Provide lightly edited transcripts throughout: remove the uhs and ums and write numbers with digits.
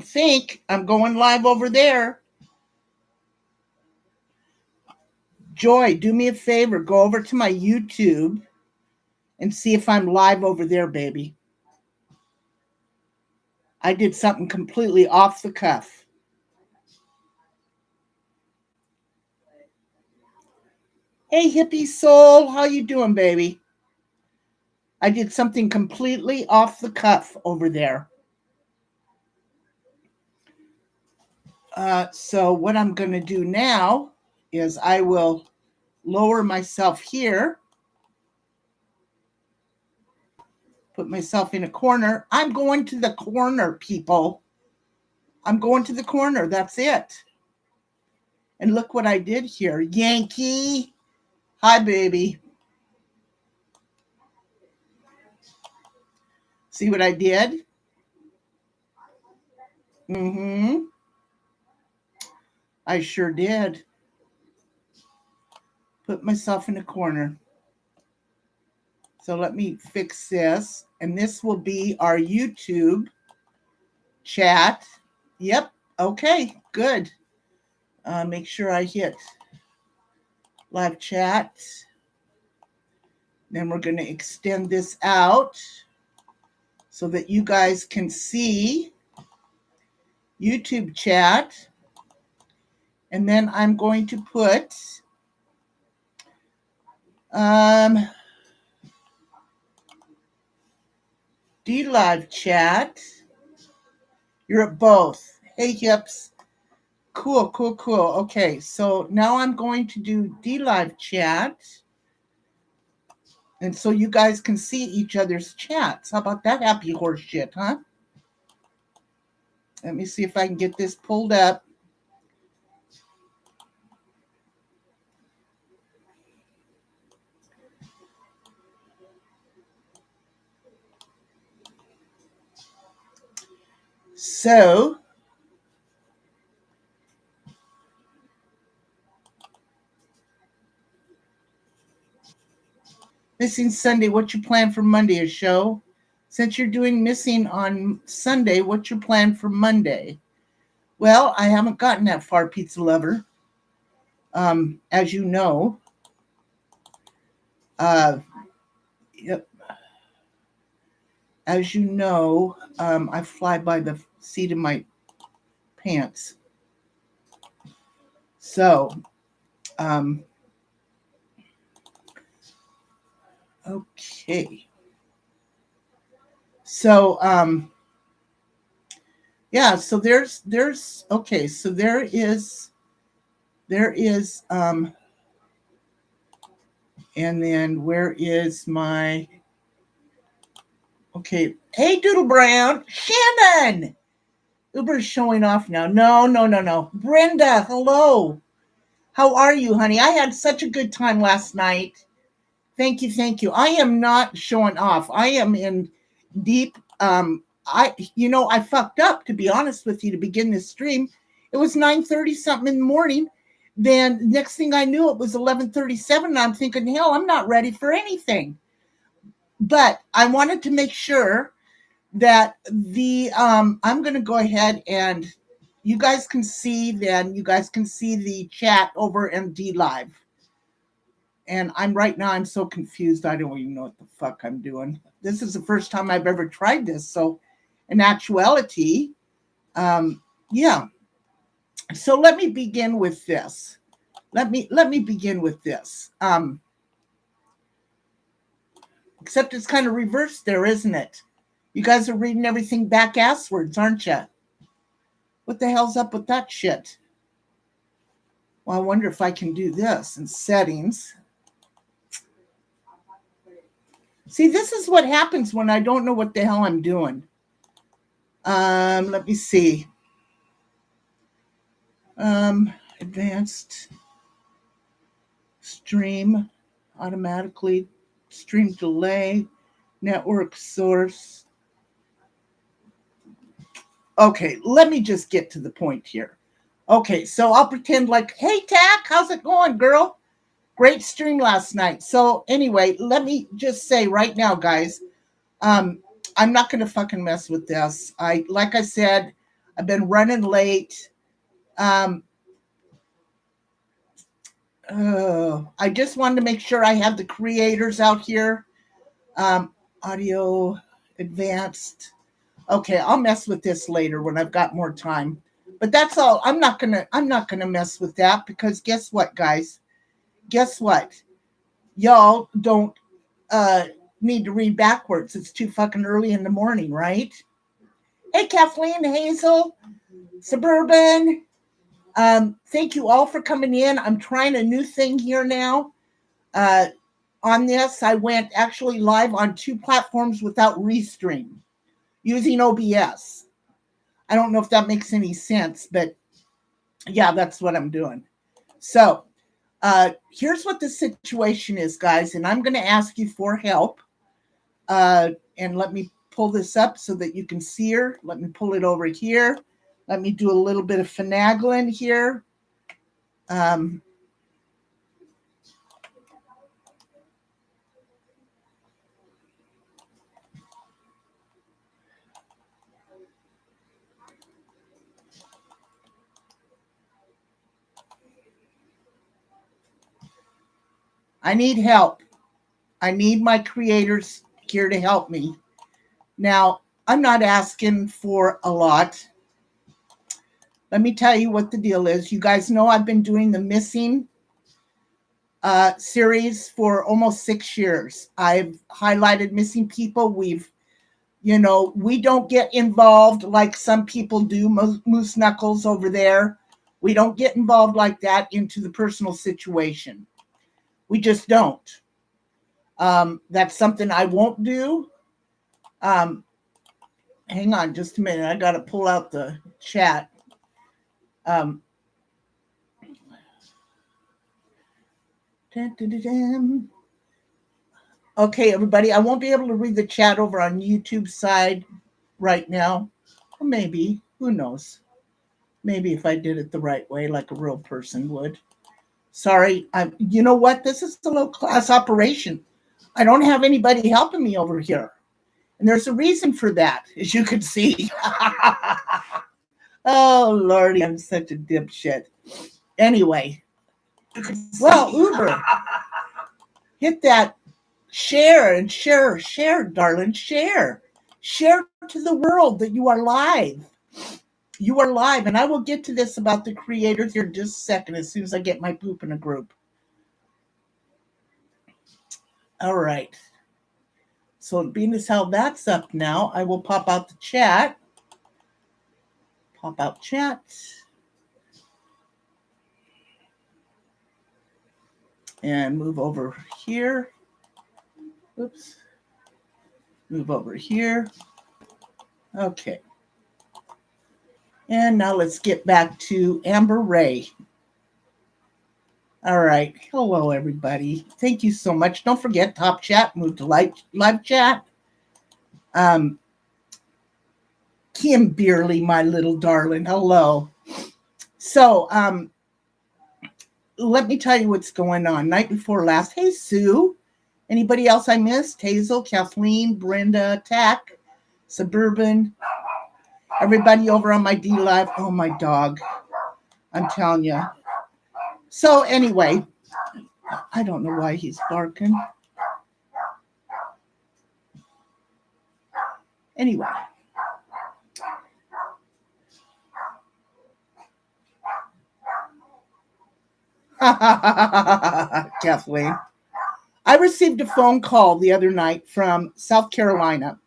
think I'm going live over there. Joy, do me a favor. Go over to my YouTube and see if I'm live over there, baby. I did something completely off the cuff. Hey, hippie soul, how you doing, baby? I did something completely off the cuff over there. So what I'm going to do now is I will lower myself here, put myself in a corner. I'm going to the corner, people. I'm going to the corner. That's it. And look what I did here. Yankee. Hi, baby. See what I did? Mm-hmm. I sure did. Put myself in a corner. So let me fix this. And this will be our YouTube chat. Yep. Okay, good. Make sure I hit live chat. Then we're going to extend this out so that you guys can see YouTube chat. And then I'm going to put D-Live chat. You're at both. Hey, hips. Cool. Okay, so now I'm going to do D-Live chat. And so you guys can see each other's chats. How about that happy horse shit, huh? Let me see if I can get this pulled up. So, Missing Sunday, what's your plan for Monday? A show? Since you're doing missing on Sunday, what's your plan for Monday? Well, I haven't gotten that far, Pizza Lover. As you know. Yep. As you know, I fly by the seat of my pants. So, okay. So, yeah, so there's okay, so there is and then where is my okay, hey Doodle Brown, Shannon. Uber's showing off now. No. Brenda, hello. How are you, honey? I had such a good time last night. Thank you. I am not showing off. I am in deep I fucked up, to be honest with you, to begin this stream. It was 9:30 something in the morning. Then next thing I knew, it was 11:37 and I'm thinking, hell, I'm not ready for anything. But I wanted to make sure that I'm going to go ahead and you guys can see the chat over MD Live. And I'm so confused. I don't even know what the fuck I'm doing. This is the first time I've ever tried this. So in actuality, yeah. So let me begin with this. Let me begin with this. Except it's kind of reversed there, isn't it? You guys are reading everything back asswards, aren't you? What the hell's up with that shit? Well, I wonder if I can do this in settings. See, this is what happens when I don't know what the hell I'm doing. Let me see. Advanced stream automatically, stream delay, network source. Okay, let me just get to the point here. Okay, so I'll pretend like, hey, Tack, how's it going, girl? Great stream last night. So anyway, let me just say right now, guys, I'm not going to fucking mess with this. Like I said, I've been running late. Um, I just wanted to make sure I have the creators out here. Audio advanced. Okay, I'll mess with this later when I've got more time. But that's all. I'm not gonna mess with that because guess what, guys? Guess what? Y'all don't need to read backwards. It's too fucking early in the morning, right? Hey, Kathleen, Hazel, Suburban. Thank you all for coming in. I'm trying a new thing here now. Uh, on this, I went actually live on 2 platforms without restream using OBS. I don't know if that makes any sense, but yeah, that's what I'm doing. So here's what the situation is, guys, and I'm going to ask you for help. And let me pull this up so that you can see her. Let me pull it over here. Let me do a little bit of finagling here. I need help. I need my creators here to help me. Now, I'm not asking for a lot. Let me tell you what the deal is. You guys know I've been doing the missing series for almost 6 years. I've highlighted missing people. We don't get involved like some people do, Moose Knuckles over there. We don't get involved like that into the personal situation. We just don't. That's something I won't do. Hang on just a minute. I got to pull out the chat. Okay, everybody, I won't be able to read the chat over on YouTube side right now. Or maybe, who knows? Maybe if I did it the right way, like a real person would. Sorry, you know what? This is a low class operation. I don't have anybody helping me over here. And there's a reason for that, as you can see. Oh, Lordy, I'm such a dipshit. Anyway, well, Uber, hit that share and share, darling, share. Share to the world that you are live. You are live, and I will get to this about the creators here in just a second as soon as I get my poop in a group. All right. So being as how that's up now, I will pop out the chat. Pop out chat. And move over here. Oops. Move over here. Okay. And now let's get back to Amber Ray. All right. Hello, everybody. Thank you so much. Don't forget, top chat, move to live chat. Kim Beerley, my little darling. Hello. So, let me tell you what's going on. Night before last. Hey, Sue. Anybody else I missed? Hazel, Kathleen, Brenda, Tack, Suburban. Everybody over on my D Live. Oh, my dog. I'm telling you. So anyway, I don't know why he's barking. Anyway. Kathleen. I received a phone call the other night from South Carolina.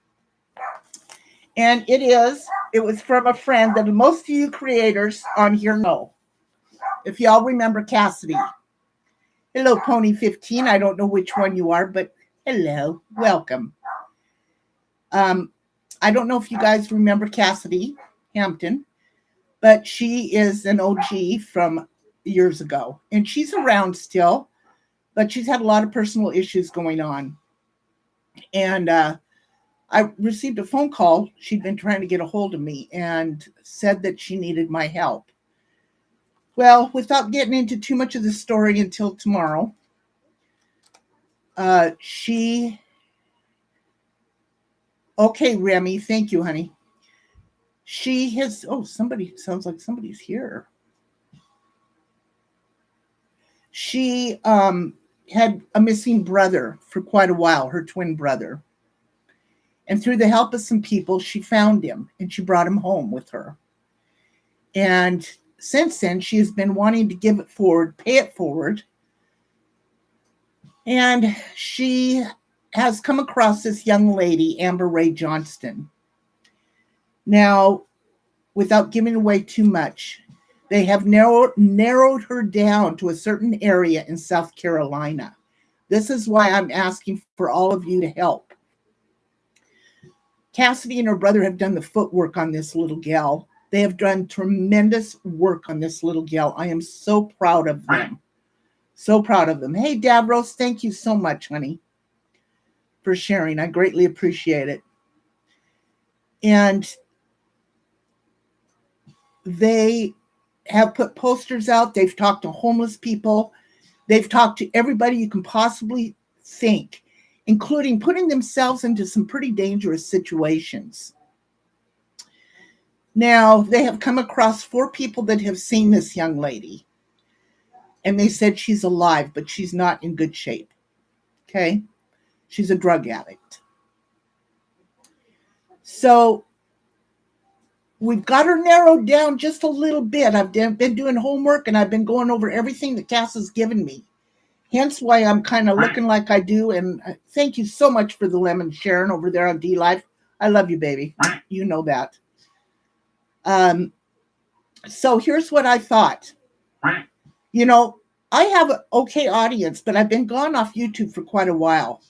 And it was from a friend that most of you creators on here know. If y'all remember Cassidy. Hello, Pony 15. I don't know which one you are, but hello. Welcome. I don't know if you guys remember Cassidy Hampton, but she is an OG from years ago. And she's around still, but she's had a lot of personal issues going on. And I received a phone call. She'd been trying to get a hold of me and said that she needed my help. Well, without getting into too much of the story until tomorrow, okay, Remy, thank you, honey. She has, oh, somebody sounds like somebody's here. She had a missing brother for quite a while, her twin brother. And through the help of some people, she found him and she brought him home with her. And since then, she has been wanting to give it forward, pay it forward. And she has come across this young lady, Amber Ray Johnston. Now, without giving away too much, they have narrowed her down to a certain area in South Carolina. This is why I'm asking for all of you to help. Cassidy and her brother have done the footwork on this little gal. They have done tremendous work on this little gal. I am so proud of them. So proud of them. Hey, Davros, thank you so much, honey, for sharing. I greatly appreciate it. And they have put posters out. They've talked to homeless people. They've talked to everybody you can possibly think, including putting themselves into some pretty dangerous situations. Now, they have come across 4 people that have seen this young lady. And they said she's alive, but she's not in good shape. Okay? She's a drug addict. So we've got her narrowed down just a little bit. I've been doing homework and I've been going over everything that Cass has given me. Hence why I'm kind of looking like I do. And thank you so much for the lemon, Sharon, over there on D-Life. I love you, baby. You know that. So here's what I thought. You know, I have an okay audience, but I've been gone off YouTube for quite a while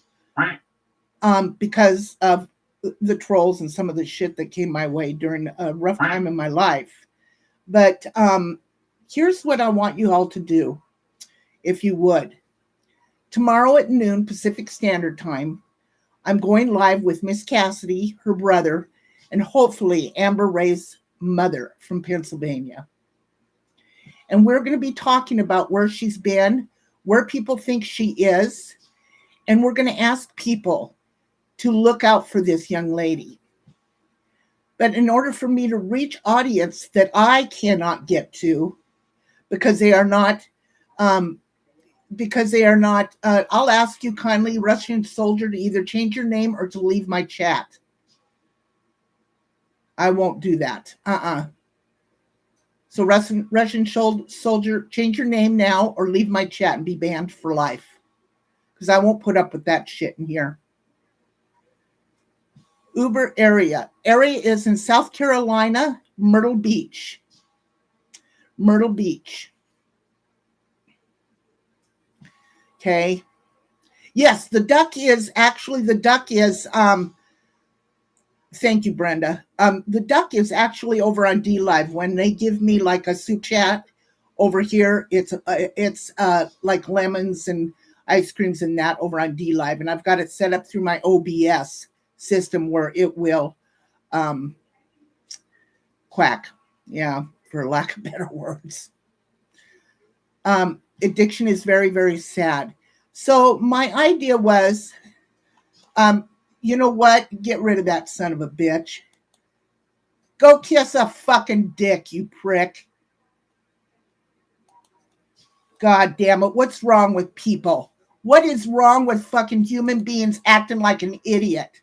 because of the trolls and some of the shit that came my way during a rough time in my life. But here's what I want you all to do, if you would. Tomorrow at noon Pacific Standard Time, I'm going live with Miss Cassidy, her brother, and hopefully Amber Ray's mother from Pennsylvania. And we're going to be talking about where she's been, where people think she is, and we're going to ask people to look out for this young lady. But in order for me to reach audience that I cannot get to, because they are not, I'll ask you kindly, Russian soldier, to either change your name or to leave my chat. I won't do that. So Russian soldier, change your name now or leave my chat and be banned for life. Because I won't put up with that shit in here. Uber area. Area is in South Carolina, Myrtle Beach. Myrtle Beach. Okay. Yes, the duck is, thank you, Brenda. The duck is actually over on D-Live. When they give me like a soup chat over here, it's like lemons and ice creams and that over on D-Live. And I've got it set up through my OBS system where it will quack. Yeah, for lack of better words. Addiction is very, very sad. So my idea was, you know what? Get rid of that son of a bitch. Go kiss a fucking dick, you prick. God damn it. What's wrong with people? What is wrong with fucking human beings acting like an idiot?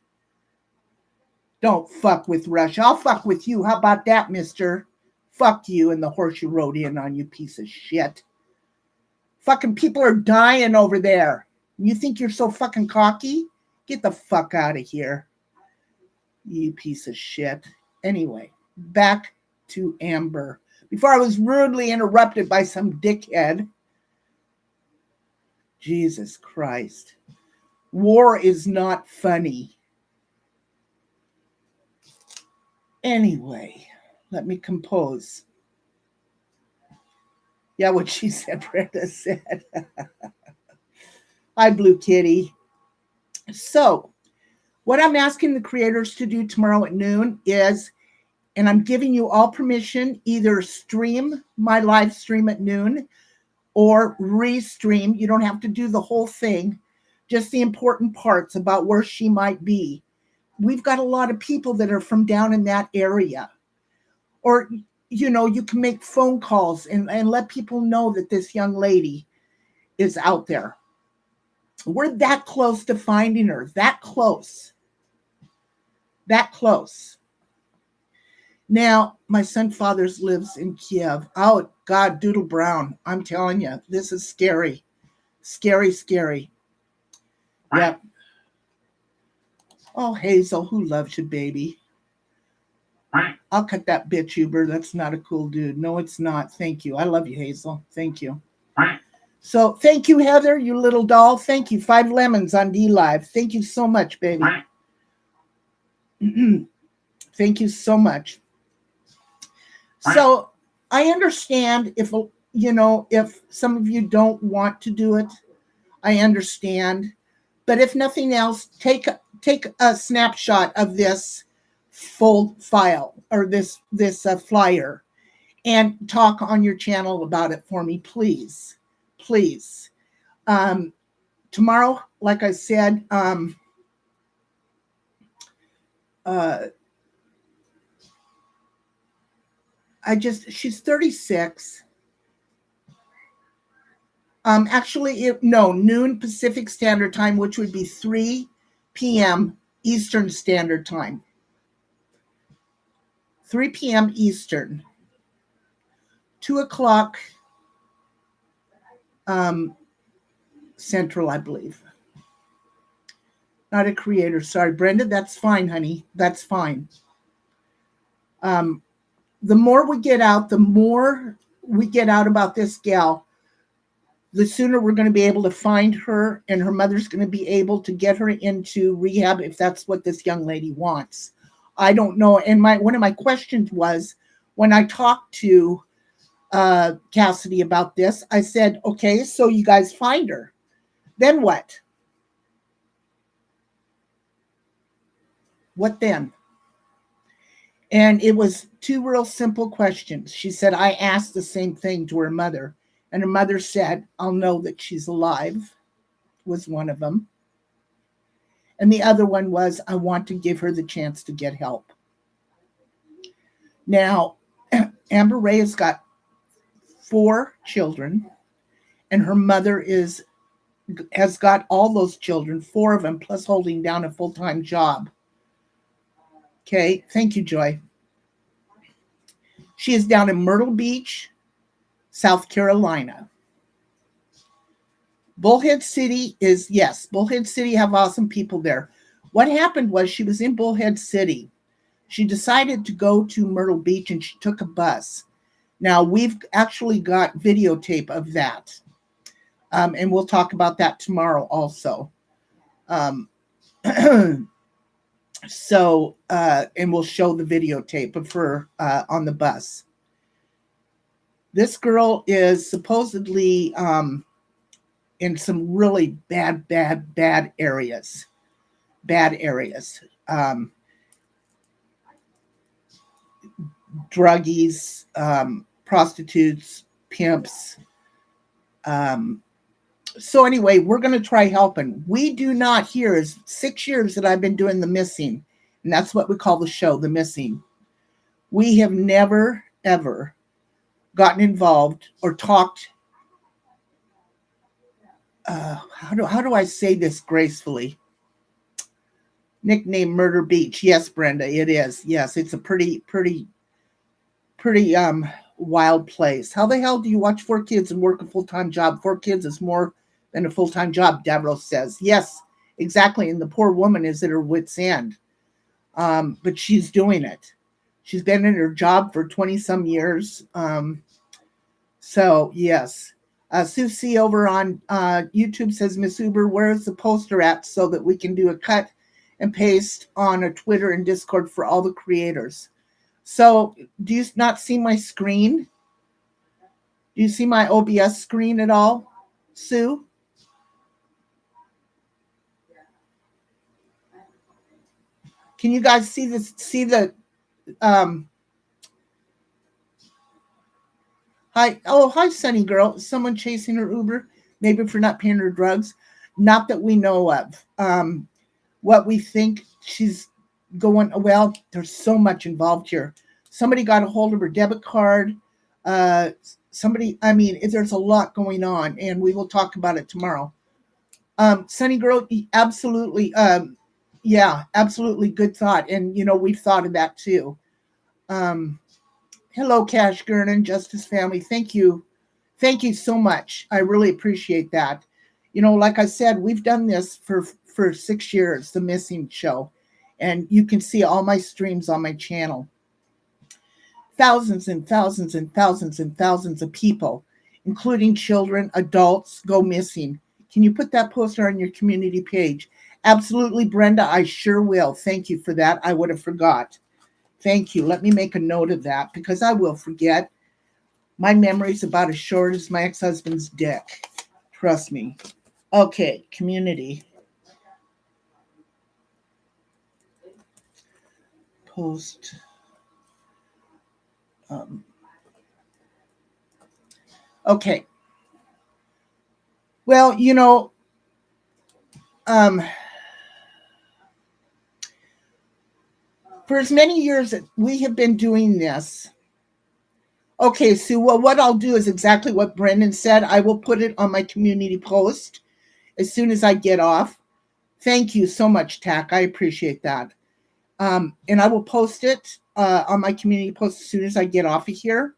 Don't fuck with Russia. I'll fuck with you. How about that, mister? Fuck you and the horse you rode in on, you piece of shit. Fucking people are dying over there. You think you're so fucking cocky? Get the fuck out of here, you piece of shit. Anyway, back to Amber. Before I was rudely interrupted by some dickhead. Jesus Christ. War is not funny. Anyway, let me compose. Yeah, what she said, Brenda said. Hi, Blue Kitty. So, what I'm asking the creators to do tomorrow at noon is, and I'm giving you all permission, either stream my live stream at noon or restream. You don't have to do the whole thing, just the important parts about where she might be. We've got a lot of people that are from down in that area. Or, you can make phone calls and let people know that this young lady is out there. We're that close to finding her. That close. That close. Now, my son Fathers lives in Kiev. Oh, God, Doodle Brown. I'm telling you, this is scary. Scary, scary. Yep. Oh, Hazel, who loves you, baby? I'll cut that bitch, Uber. That's not a cool dude. No, it's not. Thank you. I love you, Hazel. Thank you. So, thank you, Heather, you little doll. Thank you. 5 lemons on D Live. Thank you so much, baby. Thank you so much. So, I understand if some of you don't want to do it. I understand. But if nothing else, take a snapshot of this full file or this flyer and talk on your channel about it for me, please. Please. Tomorrow, like I said, she's 36. Actually, noon Pacific Standard Time, which would be 3 p.m. Eastern Standard Time. 3 p.m. Eastern. 2 o'clock Central, I believe. Not a creator. Sorry, Brenda. That's fine, honey. That's fine. The more we get out, about this gal, the sooner we're going to be able to find her, and her mother's going to be able to get her into rehab if that's what this young lady wants. I don't know. And one of my questions was, when I talked to Cassidy about this, I said, okay, so you guys find her. Then what? What then? And it was 2 real simple questions. She said, I asked the same thing to her mother. And her mother said, I'll know that she's alive, was one of them. And the other one was, I want to give her the chance to get help. Now, Amber Ray has got 4 children, and her mother has got all those children, 4 of them, plus holding down a full-time job. Okay, thank you, Joy. She is down in Myrtle Beach, South Carolina. Bullhead City Bullhead City have awesome people there. What happened was, she was in Bullhead City. She decided to go to Myrtle Beach, and she took a bus. Now, we've actually got videotape of that. And we'll talk about that tomorrow also. So, and we'll show the videotape of her on the bus. This girl is supposedly in some really bad areas. Bad areas. Druggies, prostitutes, pimps. So anyway, we're going to try helping. We do not here, is 6 years that I've been doing The Missing, and that's what we call the show, The Missing. We have never, ever gotten involved or talked. How do I say this gracefully? Nickname Murder Beach. Yes, Brenda, it is. Yes, it's a pretty wild place. How the hell do you watch 4 kids and work a full-time job? 4 kids is more than a full-time job, Davros says. Yes, exactly. And the poor woman is at her wit's end. But she's doing it. She's been in her job for 20-some years. So, yes. Susie over on YouTube says, Miss Uber, where's the poster at so that we can do a cut and paste on a Twitter and Discord for all the creators? So, do you not see my screen? Do you see my OBS screen at all, Sue? Can you guys see this? See the hi, Sunny girl. Is someone chasing her Uber? Maybe for not paying her drugs. Not that we know of. What we think she's going, well, there's so much involved here. Somebody got a hold of her debit card. Uh, there's a lot going on, and we will talk about it tomorrow. Sunny Girl, absolutely. Yeah, absolutely good thought. And, we've thought of that too. Um, Hello, Cash Gurnan, Justice Family. Thank you. Thank you so much. I really appreciate that. Like I said, we've done this for 6 years, the Missing Show. And you can see all my streams on my channel. Thousands and thousands and thousands and thousands of people, including children, adults, go missing. Can you put that poster on your community page? Absolutely, Brenda. I sure will. Thank you for that. I would have forgot. Thank you. Let me make a note of that because I will forget. My memory's about as short as my ex-husband's dick. Trust me. Okay, community. Post. Okay. Well, for as many years that we have been doing this. Okay, Sue, well, what I'll do is exactly what Brendan said. I will put it on my community post as soon as I get off. Thank you so much, Tack. I appreciate that. And I will post it on my community post as soon as I get off of here.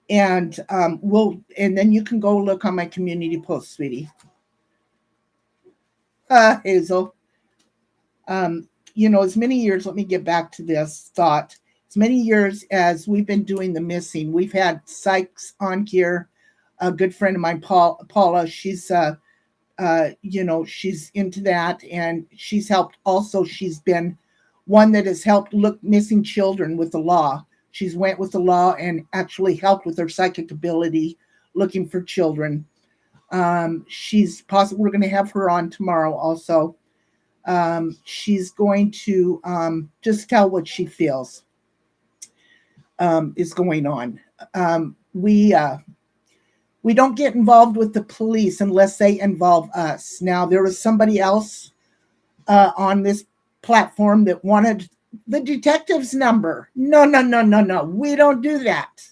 And and then you can go look on my community post, sweetie. Hazel. As many years, let me get back to this thought. As many years as we've been doing the missing, we've had Sykes on here, a good friend of mine, Paula. She's she's into that, and she's helped also. She's been one that has helped look missing children with the law. She's went with the law and actually helped with her psychic ability looking for children. She's possible. We're going to have her on tomorrow also. She's going to just tell what she feels is going on. We don't get involved with the police unless they involve us. Now, there was somebody else on this platform that wanted the detective's number. No. We don't do that.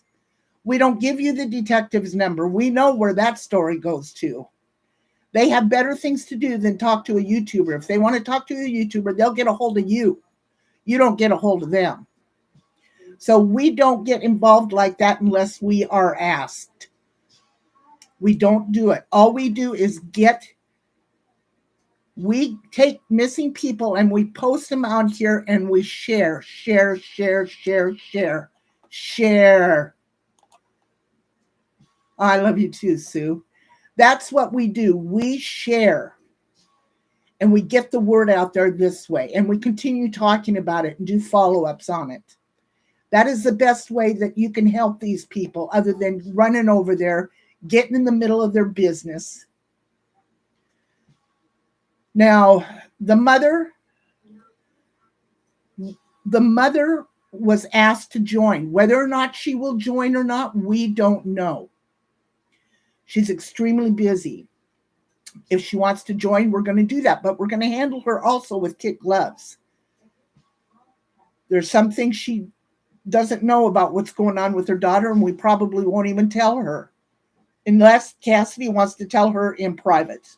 We don't give you the detective's number. We know where that story goes to. They have better things to do than talk to a YouTuber. If they want to talk to a YouTuber, they'll get a hold of you. You don't get a hold of them. So we don't get involved like that unless we are asked. We don't do it. All we do is we take missing people and we post them out here and we share. I love you too, Sue. That's what we do. We share and we get the word out there this way, and we continue talking about it and do follow-ups on it. That is the best way that you can help these people other than running over there, getting in the middle of their business. Now, the mother was asked to join. Whether or not she will join or not, we don't know. She's extremely busy. If she wants to join, we're going to do that, but we're going to handle her also with kid gloves. There's some things she doesn't know about what's going on with her daughter, and we probably won't even tell her unless Cassidy wants to tell her in private.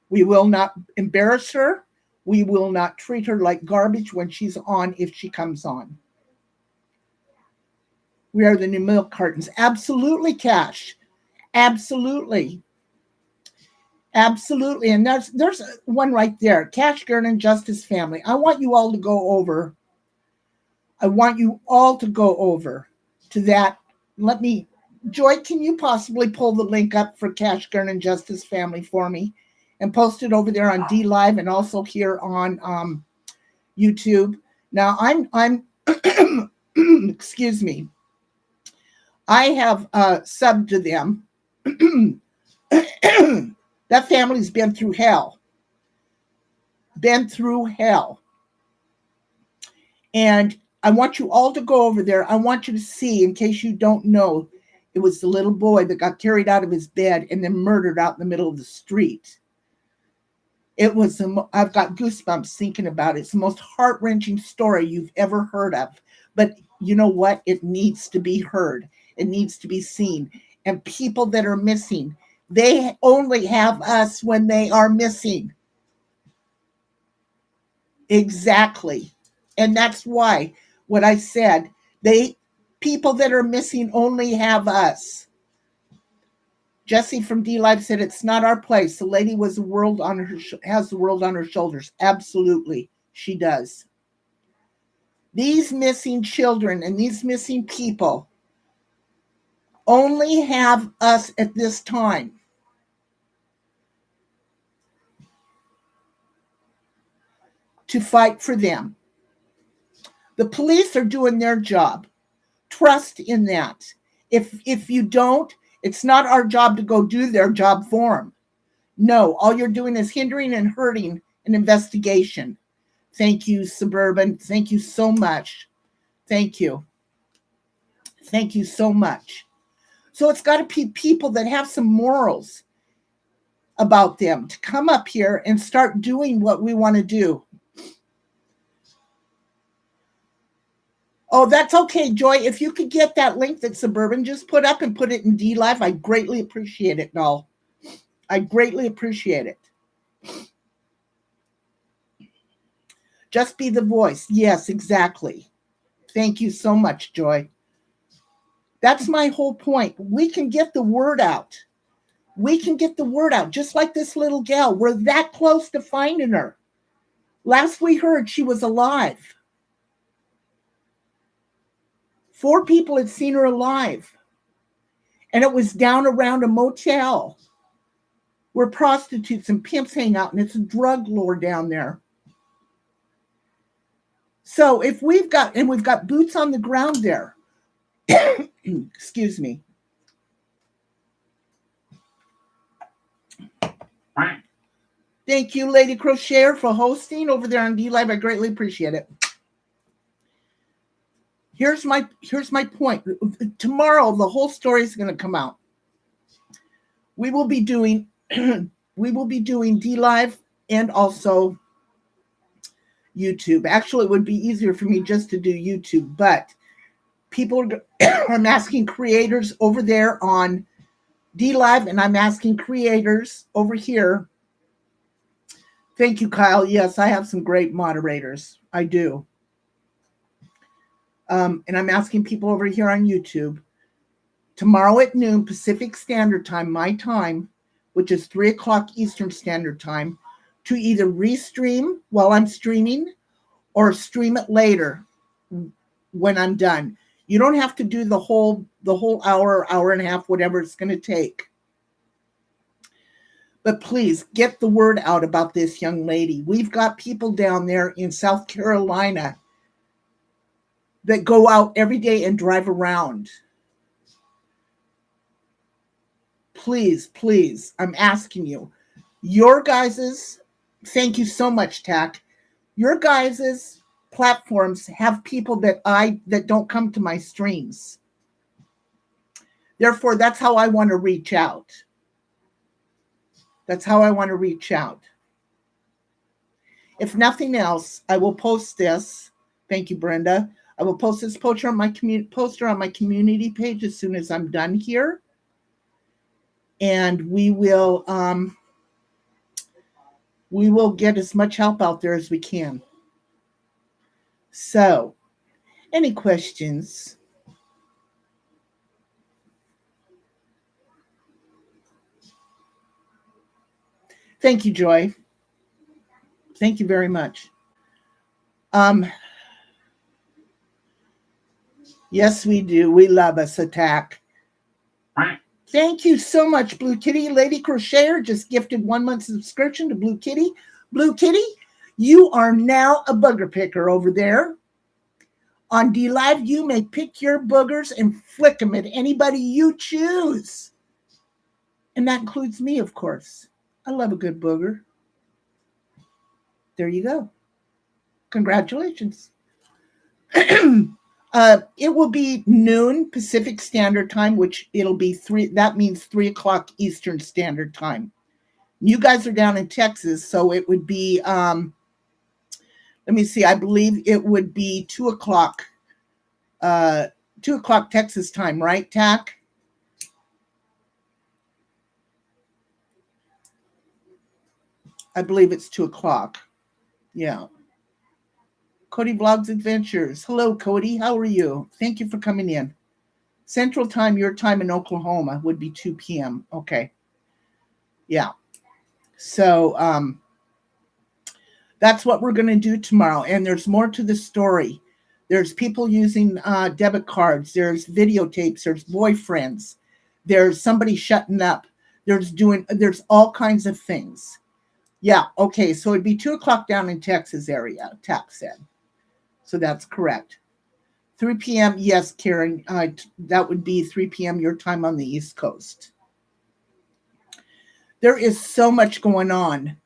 We will not embarrass her. We will not treat her like garbage when she's on, if she comes on. We are the new milk cartons. Absolutely, Cash. Absolutely. And there's one right there. Cash Gurnan, Justice Family. I want you all to go over to that. Joy, can you possibly pull the link up for Cash Gurnan Justice Family for me and post it over there on D Live and also here on YouTube? Now I'm excuse me. I have subbed to them. That family's been through hell. And I want you all to go over there. I want you to see, in case you don't know, it was the little boy that got carried out of his bed and then murdered out in the middle of the street. I've got goosebumps thinking about it. It's the most heart-wrenching story you've ever heard of. But you know what? It needs to be heard. It needs to be seen. And people that are missing, they only have us when they are missing. Exactly. And that's why what I said, they people that are missing only have us. Jesse from D Live said it's not our place. The lady was the world on her has the world on her shoulders. Absolutely, she does. These missing children and these missing people only have us at this time. To fight for them. The police are doing their job. Trust in that. If you don't, it's not our job to go do their job for them. No, all you're doing is hindering and hurting an investigation. Thank you, Suburban. Thank you so much. Thank you. Thank you so much. So it's got to be people that have some morals about them to come up here and start doing what we want to do. Oh, that's okay, Joy. If you could get that link that Suburban just put up and put it in D Live, I greatly appreciate it, doll. I greatly appreciate it. Just be the voice. Yes, exactly. Thank you so much, Joy. That's my whole point. We can get the word out. We can get the word out, just like this little gal. We're that close to finding her. Last we heard, she was alive. 4 people had seen her alive. And it was down around a motel where prostitutes and pimps hang out, and it's a drug lord down there. So if we've got boots on the ground there, excuse me. Thank you, Lady Crocheter, for hosting over there on D Live. I greatly appreciate it. Here's my point. Tomorrow, the whole story is going to come out. We will be doing D Live and also YouTube. Actually, it would be easier for me just to do YouTube, but people I'm asking creators over there on D Live, and I'm asking creators over here. Thank you, Kyle. Yes, I have some great moderators. I do. And I'm asking people over here on YouTube tomorrow at noon Pacific Standard Time, my time, which is 3 o'clock Eastern Standard Time, to either restream while I'm streaming or stream it later when I'm done. You don't have to do the whole hour and a half, whatever it's going to take. But please get the word out about this young lady. We've got people down there in South Carolina that go out every day and drive around. Please, please, I'm asking you. Your guys's, thank you so much, Tack. Your guys's platforms have people that don't come to my streams. Therefore, that's how I want to reach out. That's how I want to reach out. If nothing else, I will post this. Thank you, Brenda. I will post this poster on my community page as soon as I'm done here. And we will get as much help out there as we can. So, any questions? Thank you, Joy. Thank you very much. Yes, we do. We love us, Attack. Thank you so much, Blue Kitty. Lady Crocheter just gifted 1 month subscription to Blue Kitty. Blue Kitty, you are now a booger picker over there. On D Live, you may pick your boogers and flick them at anybody you choose. And that includes me, of course. I love a good booger. There you go. Congratulations. It will be noon Pacific Standard Time, which it'll be 3. That means 3 o'clock Eastern Standard Time. You guys are down in Texas, so it would be, let me see, I believe it would be 2 o'clock uh, 2 o'clock Texas time, right, Tack? I believe it's 2 o'clock. Yeah. Cody Vlogs Adventures. Hello, Cody. How are you? Thank you for coming in. Central Time, your time in Oklahoma would be 2 p.m. Okay. Yeah. So that's what we're going to do tomorrow. And there's more to the story. There's people using debit cards. There's videotapes. There's boyfriends. There's somebody shutting up. There's all kinds of things. Yeah. Okay. So it'd be 2 o'clock down in Texas area, Tack said. So that's correct. 3 p.m. Yes, Karen. That would be 3 p.m. your time on the East Coast. There is so much going on,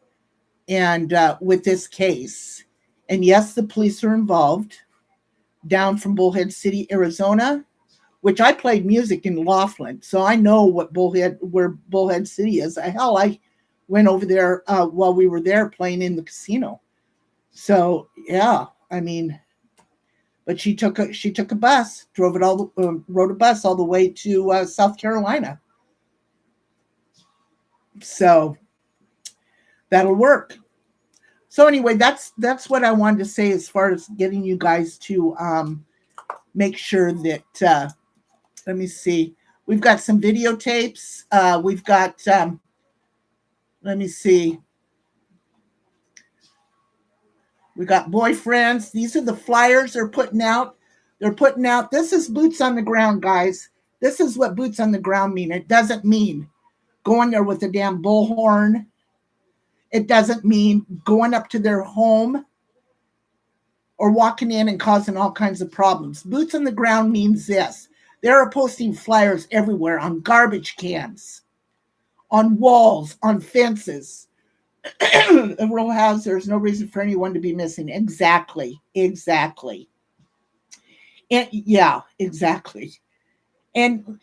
and with this case, and yes, the police are involved. Down from Bullhead City, Arizona, which I played music in Laughlin, so I know where Bullhead City is. Hell, I went over there while we were there playing in the casino. So yeah, I mean, but she took a bus, rode a bus all the way to South Carolina. So that'll work. So anyway, that's what I wanted to say as far as getting you guys to make sure that. Let me see. We've got some videotapes. We've got. Let me see. We got boyfriends. These are the flyers they're putting out. This is boots on the ground, guys. This is what boots on the ground mean. It doesn't mean going there with a damn bullhorn. It doesn't mean going up to their home or walking in and causing all kinds of problems. Boots on the ground means this. They're posting flyers everywhere on garbage cans, on walls, on fences. A row house, there's no reason for anyone to be missing. Exactly. And yeah, exactly. And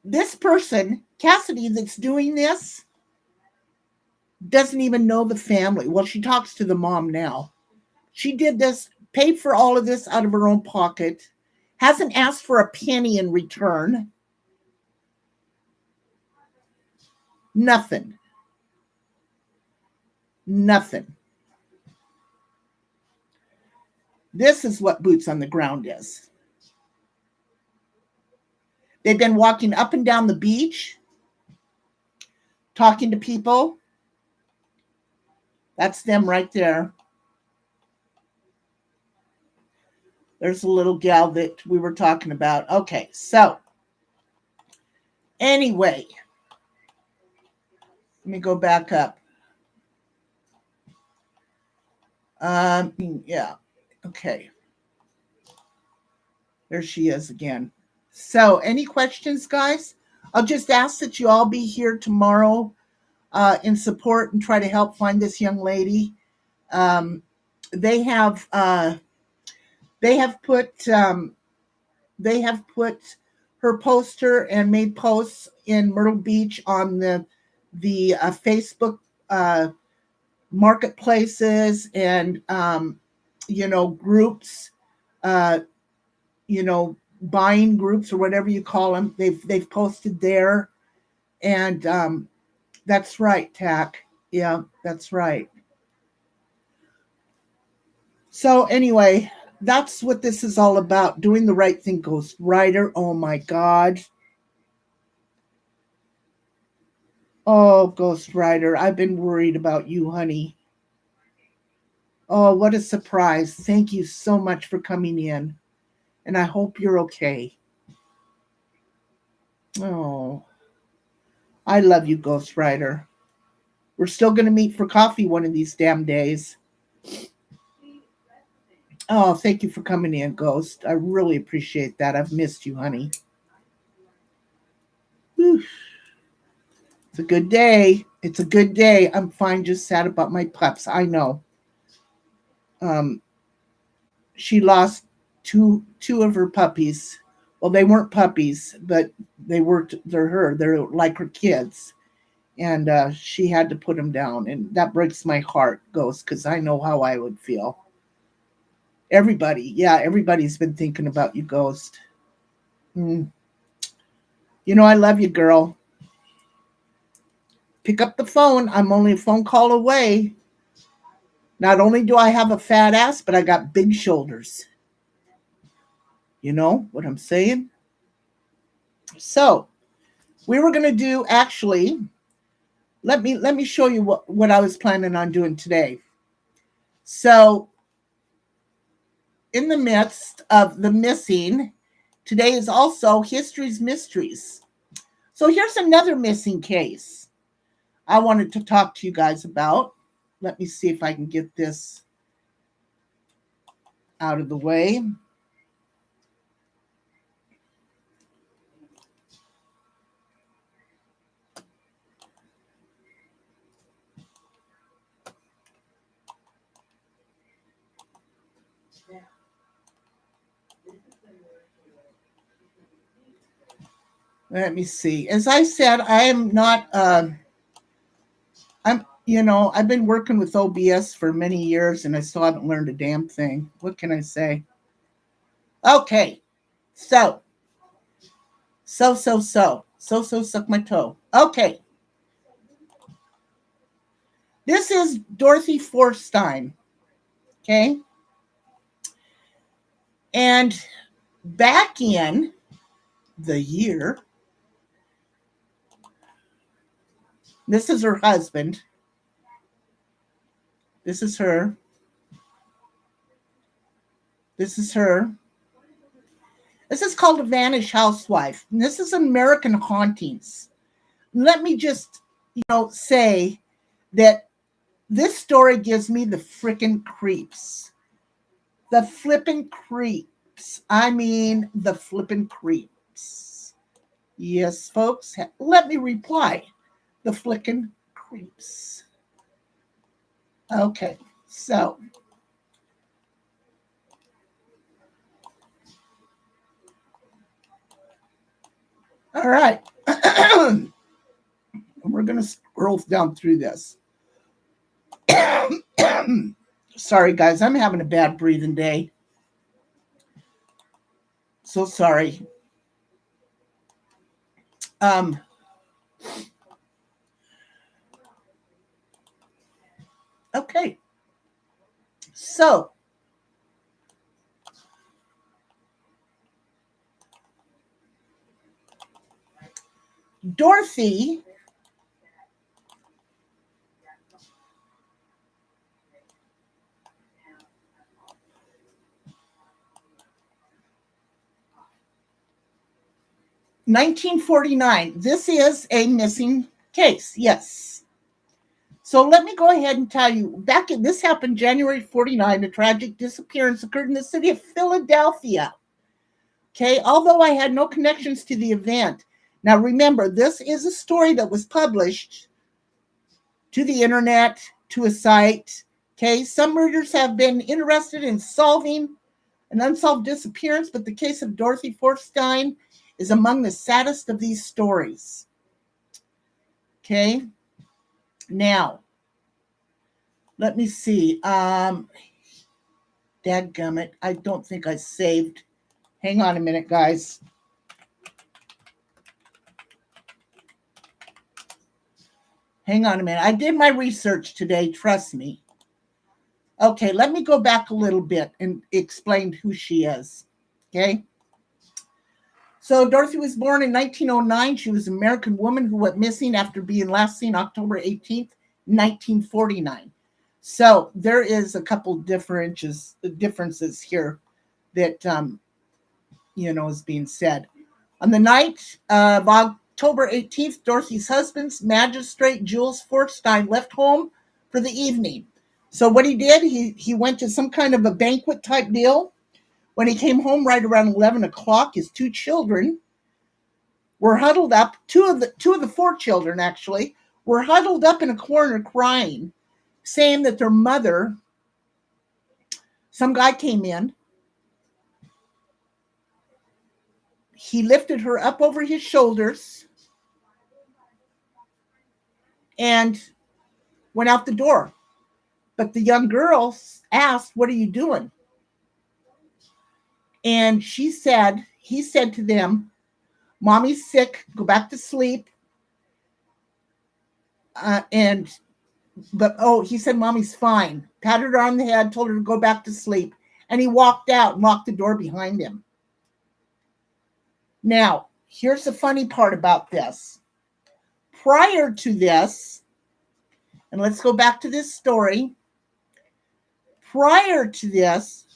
this person, Cassidy, that's doing this, doesn't even know the family. Well, she talks to the mom now. She did this, paid for all of this out of her own pocket, hasn't asked for a penny in return. Nothing. This is what boots on the ground is. They've been walking up and down the beach, talking to people. That's them right there. There's a little gal that we were talking about. Okay, so anyway, let me go back up. Yeah, okay. There she is again. So, any questions, guys? I'll just ask that you all be here tomorrow in support and try to help find this young lady. They have put her poster and made posts in Myrtle Beach on the Facebook marketplaces and groups, buying groups or whatever you call them. They've posted there, and that's right, Tack. Yeah, that's right. So anyway, that's what this is all about. Doing the right thing, Ghost Rider. Oh my God. Oh, Ghost Rider, I've been worried about you, honey. Oh, what a surprise. Thank you so much for coming in. And I hope you're okay. Oh, I love you, Ghost Rider. We're still going to meet for coffee one of these damn days. Oh, thank you for coming in, Ghost. I really appreciate that. I've missed you, honey. Whew. It's a good day. It's a good day. I'm fine, just sad about my pups. I know. She lost two of her puppies. Well, they weren't puppies, but they're like her kids. And she had to put them down. And that breaks my heart, Ghost, because I know how I would feel. Everybody, yeah, everybody's been thinking about you, Ghost. Mm. You know, I love you, girl. Pick up the phone. I'm only a phone call away. Not only do I have a fat ass, but I got big shoulders. You know what I'm saying? So we were gonna do actually. Let me show you what I was planning on doing today. So in the midst of the missing, today is also History's Mysteries. So here's another missing case I wanted to talk to you guys about. Let me see if I can get this out of the way. Let me see. As I said, I am not. I'm. You know, I've been working with OBS for many years, and I still haven't learned a damn thing. What can I say? Okay, so suck my toe. Okay, this is Dorothy Forstein. Okay, and back in the year, this is her husband. This is her. This is her. This is called A Vanished Housewife. And this is American Hauntings. Let me just, say that this story gives me the frickin' creeps. The flippin' creeps. I mean, the flippin' creeps. Yes, folks. Let me reply. The flickin' creeps. Okay, so. All right. We're going to scroll down through this. Sorry, guys. I'm having a bad breathing day. So sorry. Um, okay. So, Dorothy 1949. This is a missing case. Yes. So let me go ahead and tell you. This happened January 49. A tragic disappearance occurred in the city of Philadelphia. Okay, although I had no connections to the event. Now remember, this is a story that was published to the internet, to a site. Okay, some readers have been interested in solving an unsolved disappearance, but the case of Dorothy Forstein is among the saddest of these stories. Okay, now let me see. Dadgummit, I don't think I saved. Hang on a minute, guys. Hang on a minute. I did my research today, trust me. Okay, let me go back a little bit and explain who she is. Okay. So Dorothy was born in 1909. She was an American woman who went missing after being last seen October 18th, 1949. So there is a couple differences here that is being said. On the night of October 18th, Dorothy's husband, Magistrate Jules Forstein, left home for the evening. So what he did, he went to some kind of a banquet type deal. When he came home right around 11 o'clock, his two children were huddled up. Two of the four children, actually, were huddled up in a corner crying, saying that their mother, some guy came in, he lifted her up over his shoulders and went out the door. But the young girl asked, "What are you doing?" And he said to them, Mommy's sick, go back to sleep. And But he said, Mommy's fine. Patted her on the head, told her to go back to sleep. And he walked out and locked the door behind him. Now, here's the funny part about this. Prior to this, and let's go back to this story. Prior to this,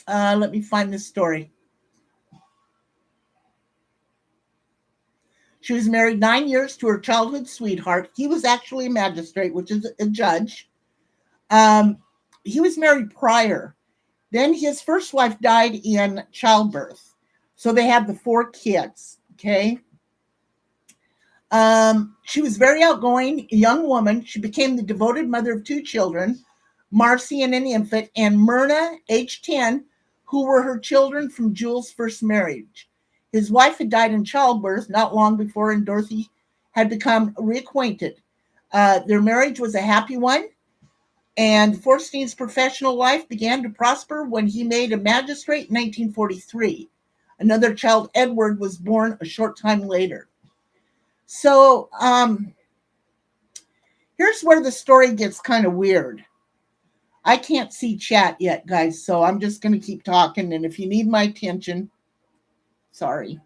let me find this story. She was married 9 years to her childhood sweetheart. He was actually a magistrate, which is a judge. He was married prior. Then his first wife died in childbirth. So they had the 4 kids. Okay. She was very outgoing, a young woman. She became the devoted mother of 2 children, Marcy and an infant, and Myrna, age 10, who were her children from Jules' first marriage. His wife had died in childbirth not long before, and Dorothy had become reacquainted. Their marriage was a happy one, and Forstein's professional life began to prosper when he made a magistrate in 1943. Another child, Edward, was born a short time later. So here's where the story gets kind of weird. I can't see chat yet, guys, so I'm just going to keep talking. And if you need my attention, sorry.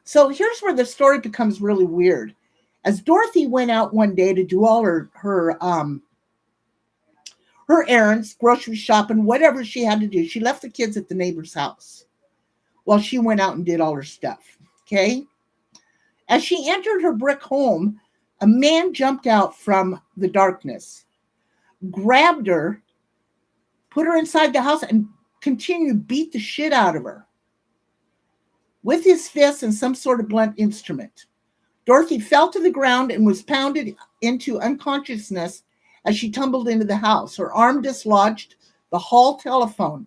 So here's where the story becomes really weird. As Dorothy went out one day to do all her errands, grocery shopping, whatever she had to do, she left the kids at the neighbor's house while she went out and did all her stuff. Okay. As she entered her brick home, a man jumped out from the darkness, grabbed her, put her inside the house, and continued to beat the shit out of her with his fists and some sort of blunt instrument. Dorothy fell to the ground and was pounded into unconsciousness as she tumbled into the house. Her arm dislodged the hall telephone.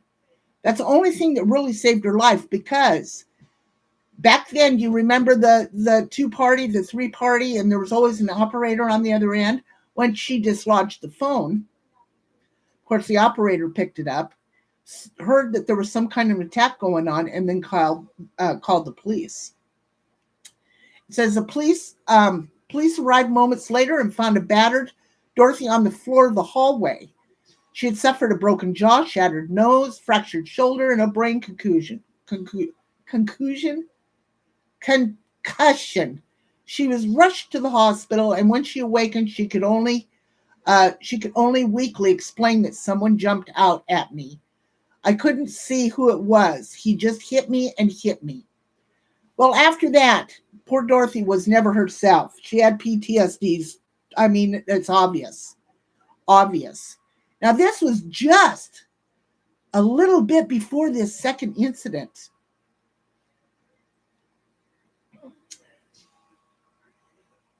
That's the only thing that really saved her life, because back then, you remember the 2-party, the 3-party, and there was always an operator on the other end. When she dislodged the phone, of course, the operator picked it up, heard that there was some kind of attack going on, and then called the police. It says the police arrived moments later and found a battered Dorothy on the floor of the hallway. She had suffered a broken jaw, shattered nose, fractured shoulder, and a brain concussion. She was rushed to the hospital, and when she awakened, she could only weakly explain that someone jumped out at me. I couldn't see who it was. He just hit me and hit me. Well, after that, poor Dorothy was never herself. She had PTSDs. I mean, it's obvious. Now, this was just a little bit before this second incident.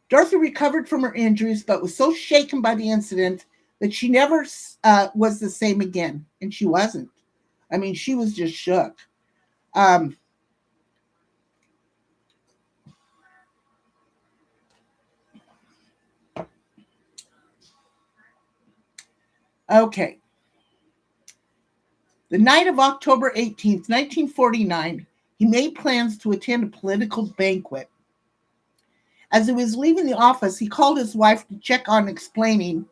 Dorothy recovered from her injuries, but was so shaken by the incident that she never was the same again. And she wasn't. I mean, she was just shook. Okay. The night of October 18th, 1949, he made plans to attend a political banquet. As he was leaving the office, he called his wife to check on her, explaining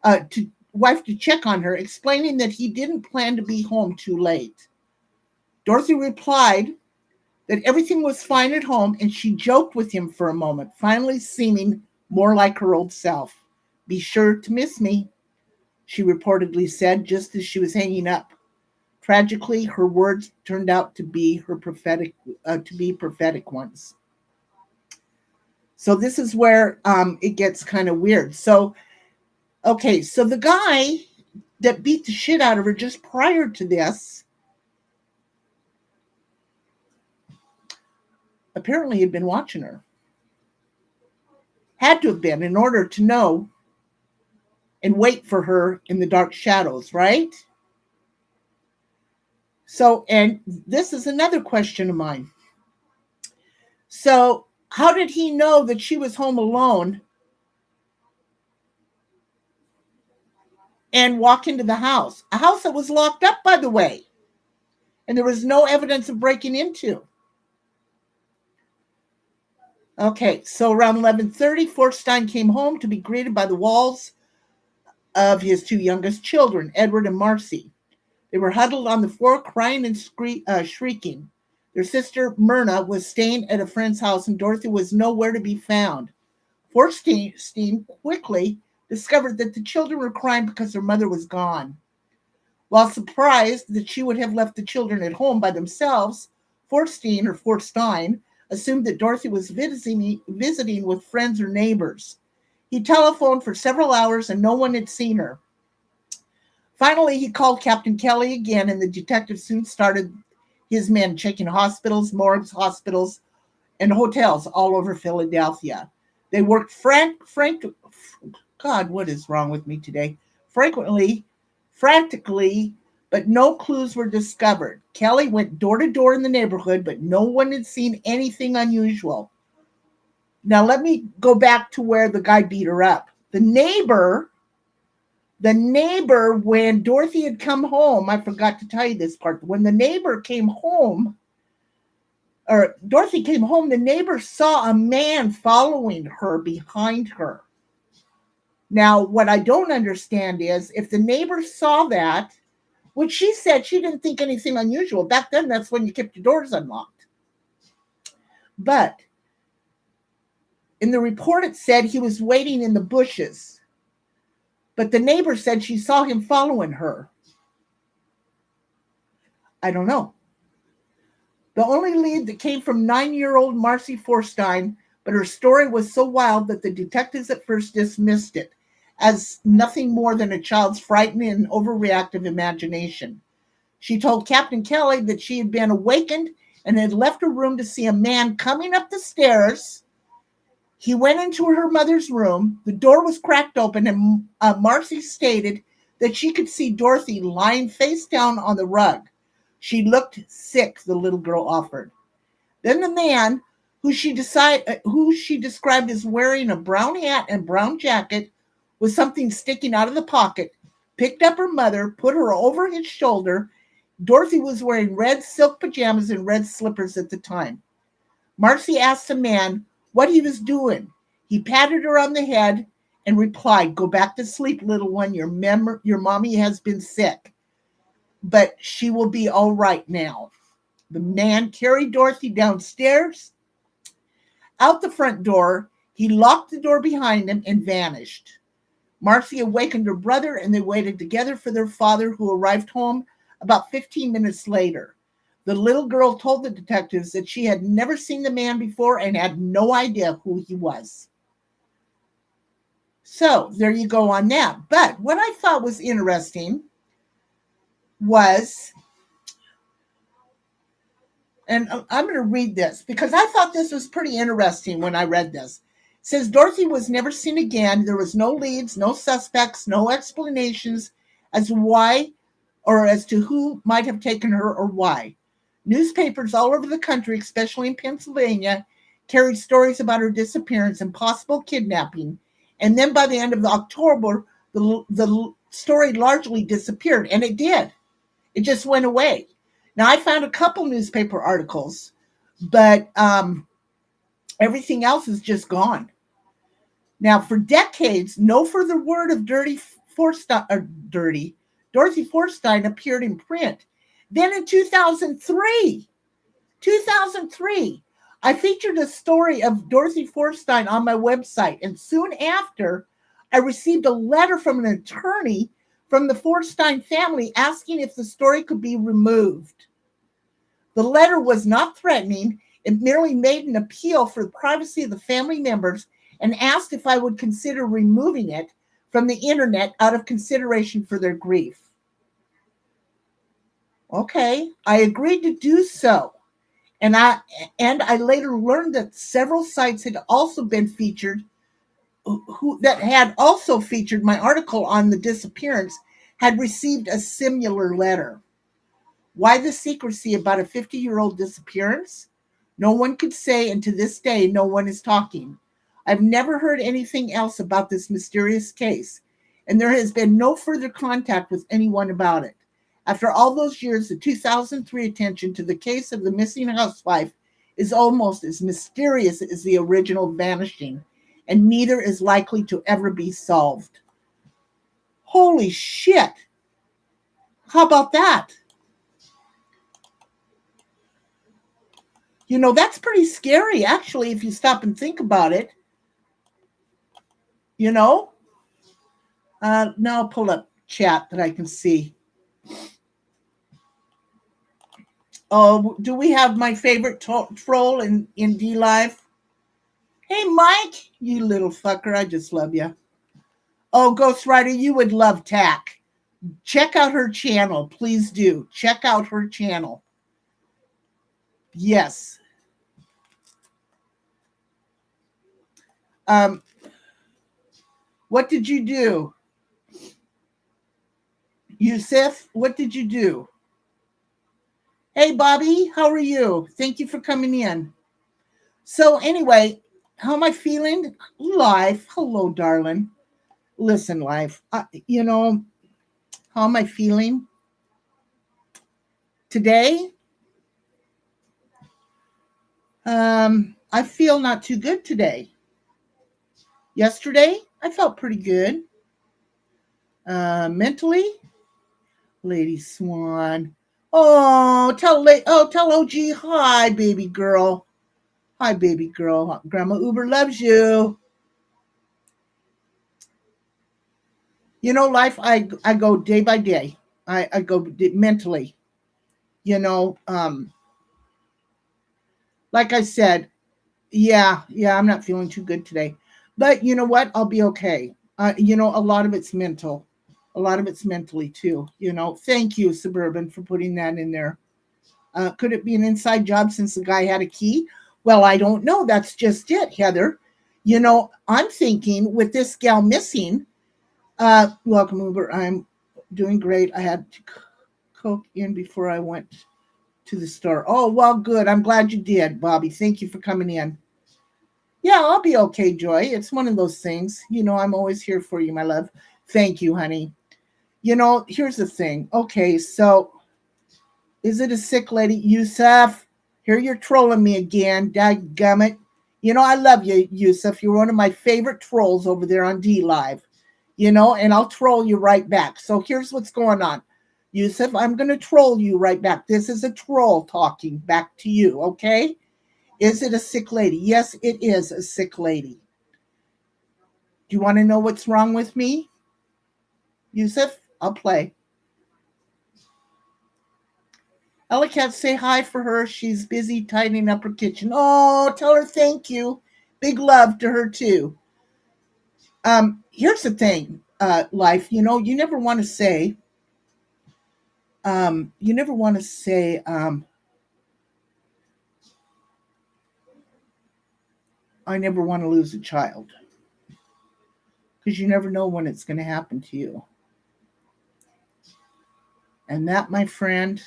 that he didn't plan to be home too late. Dorothy replied that everything was fine at home, and she joked with him for a moment, finally seeming more like her old self. "Be sure to miss me," she reportedly said just as she was hanging up. Tragically, her words turned out to be prophetic ones. So this is where it gets kind of weird. So the guy that beat the shit out of her just prior to this apparently had been watching her. Had to have been, in order to know and wait for her in the dark shadows, right? So, and this is another question of mine. So, how did he know that she was home alone and walk into the house. A house that was locked up, by the way, and there was no evidence of breaking into. Okay, so around 11:30, Forstein came home to be greeted by the walls of his two youngest children, Edward and Marcy. They were huddled on the floor, crying and shrieking. Their sister, Myrna, was staying at a friend's house, and Dorothy was nowhere to be found. Forstein quickly discovered that the children were crying because their mother was gone. While surprised that she would have left the children at home by themselves, Forstein assumed that Dorothy was visiting with friends or neighbors. He telephoned for several hours and no one had seen her. Finally, he called Captain Kelly again, and the detective soon started his men checking hospitals, morgues, hospitals, and hotels all over Philadelphia. They worked God, what is wrong with me today? Frantically, but no clues were discovered. Kelly went door to door in the neighborhood, but no one had seen anything unusual. Now, let me go back to where the guy beat her up. The neighbor, when Dorothy had come home, I forgot to tell you this part. When the neighbor came home, or Dorothy came home, the neighbor saw a man following her behind her. Now, what I don't understand is if the neighbor saw that, which she said she didn't think anything unusual. Back then, that's when you kept your doors unlocked. But in the report, it said he was waiting in the bushes. But the neighbor said she saw him following her. I don't know. The only lead that came from 9-year-old Marcy Forstein, but her story was so wild that the detectives at first dismissed it as nothing more than a child's frightened and overreactive imagination. She told Captain Kelly that she had been awakened and had left her room to see a man coming up the stairs. He went into her mother's room. The door was cracked open, and Marcy stated that she could see Dorothy lying face down on the rug. She looked sick, the little girl offered. Then the man, who she described as wearing a brown hat and brown jacket with something sticking out of the pocket, picked up her mother, put her over his shoulder. Dorothy was wearing red silk pajamas and red slippers at the time. Marcy asked the man what he was doing. He patted her on the head and replied, "Go back to sleep, little one. Your mommy has been sick, but she will be all right now." The man carried Dorothy downstairs, out the front door. He locked the door behind him and vanished. Marcy awakened her brother, and they waited together for their father, who arrived home about 15 minutes later. The little girl told the detectives that she had never seen the man before and had no idea who he was. So there you go on that. But what I thought was interesting was, and I'm going to read this because I thought this was pretty interesting when I read this. It says Dorothy was never seen again. There was no leads, no suspects, no explanations as to why or as to who might have taken her or why. Newspapers all over the country, especially in Pennsylvania, carried stories about her disappearance and possible kidnapping. And then by the end of October, the story largely disappeared, and it did. It just went away. Now, I found a couple newspaper articles, but everything else is just gone. Now, for decades, no further word of Dorothy Forstein appeared in print. Then in 2003, I featured a story of Dorothy Forstein on my website, and soon after, I received a letter from an attorney from the Forstein family asking if the story could be removed. The letter was not threatening. It merely made an appeal for the privacy of the family members and asked if I would consider removing it from the internet out of consideration for their grief. Okay, I agreed to do so. And I later learned that several sites had also been featured that had also featured my article on the disappearance had received a similar letter. Why the secrecy about a 50-year-old disappearance? No one could say, and to this day, no one is talking. I've never heard anything else about this mysterious case. and there has been no further contact with anyone about it. After all those years, the 2003 attention to the case of the missing housewife is almost as mysterious as the original vanishing, and neither is likely to ever be solved. Holy shit. How about that? You know, that's pretty scary, actually, if you stop and think about it. You know? Now I'll pull up chat that I can see. Oh, do we have my favorite troll in D Live? Hey, Mike, you little fucker. I just love you. Oh, Ghost Rider, you would love Tack. Check out her channel. Please do. Check out her channel. Yes. What did you do? Yusuf, what did you do? Hey, Bobby, how are you? Thank you for coming in. So anyway, how am I feeling? Life. Hello, darling. Listen, life. You know, how am I feeling today? I feel not too good today. Yesterday, I felt pretty good. Mentally, Lady Swan. Tell OG hi, baby girl. Hi, baby girl. Grandma Uber loves you. You know, life. I go day by day. I go mentally. You know, like I said, yeah, I'm not feeling too good today. But you know what? I'll be okay. You know, a lot of it's mental. A lot of it's mentally too. You know, thank you, Suburban, for putting that in there. Could it be an inside job since the guy had a key? Well, I don't know. That's just it, Heather. You know, I'm thinking with this gal missing, welcome, Uber. I'm doing great. I had to coke in before I went to the store. Oh, well, good. I'm glad you did, Bobby. Thank you for coming in. Yeah, I'll be okay, Joy. It's one of those things. You know, I'm always here for you, my love. Thank you, honey. You know, here's the thing. Okay, so is it a sick lady? Yusuf, here you're trolling me again. Dadgummit. You know, I love you, Yusuf. You're one of my favorite trolls over there on D Live. You know, and I'll troll you right back. So here's what's going on. Yusuf, I'm going to troll you right back. This is a troll talking back to you, okay? Is it a sick lady? Yes, it is a sick lady. Do you want to know what's wrong with me? Yusuf, I'll play. Ellicat, say hi for her. She's busy tidying up her kitchen. Oh, tell her thank you. Big love to her too. Here's the thing, life. You know, you never want to say. You never want to say. I never want to lose a child because you never know when it's going to happen to you. And that, my friend,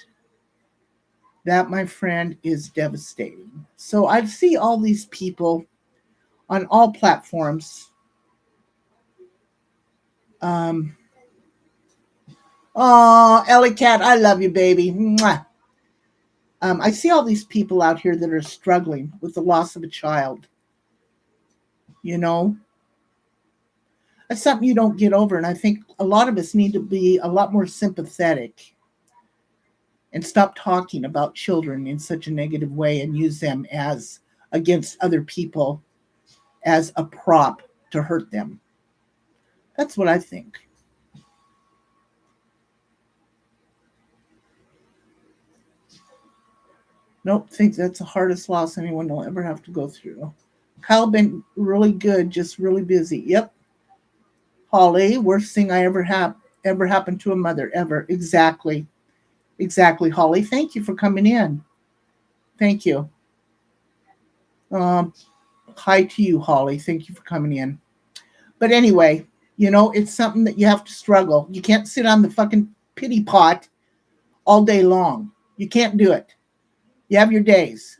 is devastating. So I see all these people on all platforms. Oh, Ellie Cat, I love you, baby. Mwah. I see all these people out here that are struggling with the loss of a child. You know, that's something you don't get over. And I think a lot of us need to be a lot more sympathetic and stop talking about children in such a negative way and use them as against other people as a prop to hurt them. That's what I think. Nope, think that's the hardest loss anyone will ever have to go through. Kyle been really good, just really busy. Yep. Holly, worst thing I ever happened to a mother ever. Exactly. Exactly, Holly. Thank you for coming in. Thank you. Um, Hi to you, Holly. Thank you for coming in. But anyway, you know, it's something that you have to struggle. You can't sit on the fucking pity pot all day long. You can't do it. You have your days.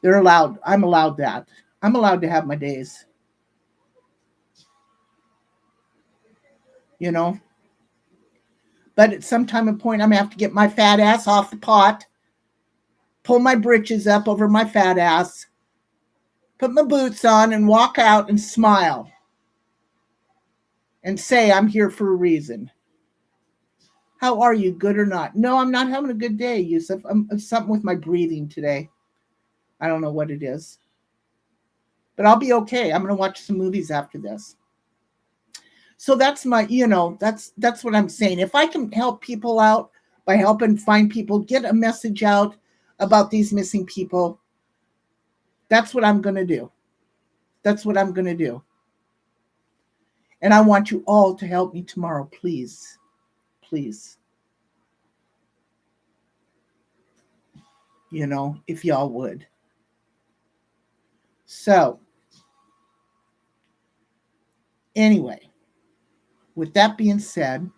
They're allowed. I'm allowed that. I'm allowed to have my days. you know. But at some time and point, I'm going to have to get my fat ass off the pot, pull my britches up over my fat ass, put my boots on, and walk out and smile and say I'm here for a reason. How are you? Good or not? No, I'm not having a good day, Yusuf. It's something with my breathing today. I don't know what it is. But I'll be okay. I'm going to watch some movies after this. So that's my, that's what I'm saying. If I can help people out by helping find people, get a message out about these missing people, that's what I'm going to do. That's what I'm going to do. And I want you all to help me tomorrow, please. Please. If y'all would. So, anyway, with that being said,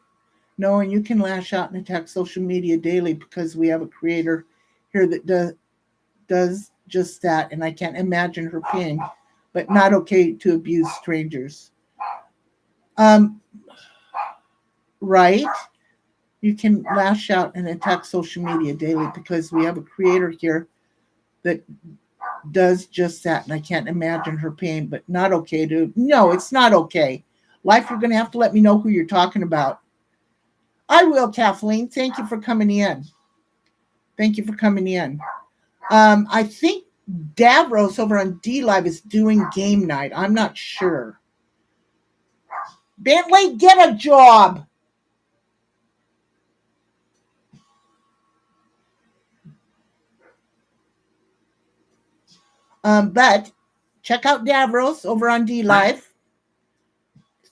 knowing you can lash out and attack social media daily because we have a creator here that does just that, and I can't imagine her pain, but not okay to abuse strangers. Right? You can lash out and attack social media daily because we have a creator here that does just that, and I can't imagine her pain, but not okay to. No, it's not okay. Life, you're going to have to let me know who you're talking about. I will, Kathleen. Thank you for coming in. Thank you for coming in. I think Davros over on D Live is doing game night. I'm not sure. Bentley, get a job. But check out Davros over on D Live.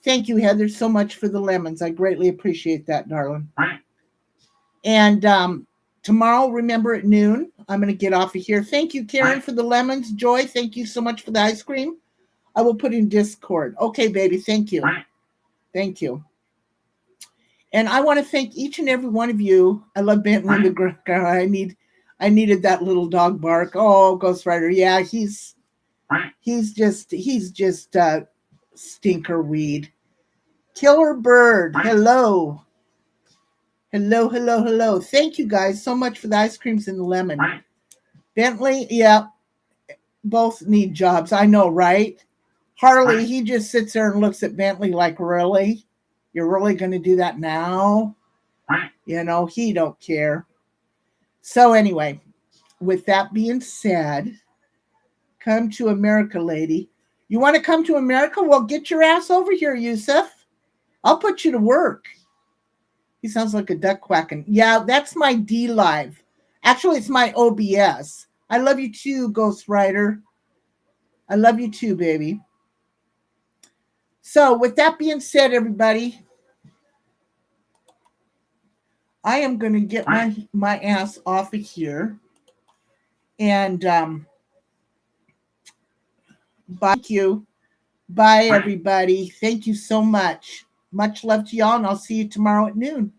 Thank you, Heather, so much for the lemons. I greatly appreciate that, darling. And tomorrow, remember at noon, I'm going to get off of here. Thank you, Karen, for the lemons. Joy, thank you so much for the ice cream. I will put in Discord. Okay, baby, thank you. Thank you. And I want to thank each and every one of you. I love Bentley the girl. I needed that little dog bark. Oh, Ghost Rider. Yeah, he's just stinker weed. Killer Bird. Hello. Hello. Thank you guys so much for the ice creams and the lemon. Bentley, yeah, both need jobs. I know, right? Harley, he just sits there and looks at Bentley like, really? You're really going to do that now? He don't care. So anyway, with that being said, come to America, lady. You want to come to America? Well, get your ass over here, Yusuf. I'll put you to work. He sounds like a duck quacking. Yeah, that's my D Live. Actually, it's my OBS. I love you too, Ghost Rider. I love you too, baby. So with that being said, everybody, I am going to get my ass off of here. And bye. Thank you. Bye, everybody. Thank you so much. Much love to y'all, and I'll see you tomorrow at noon.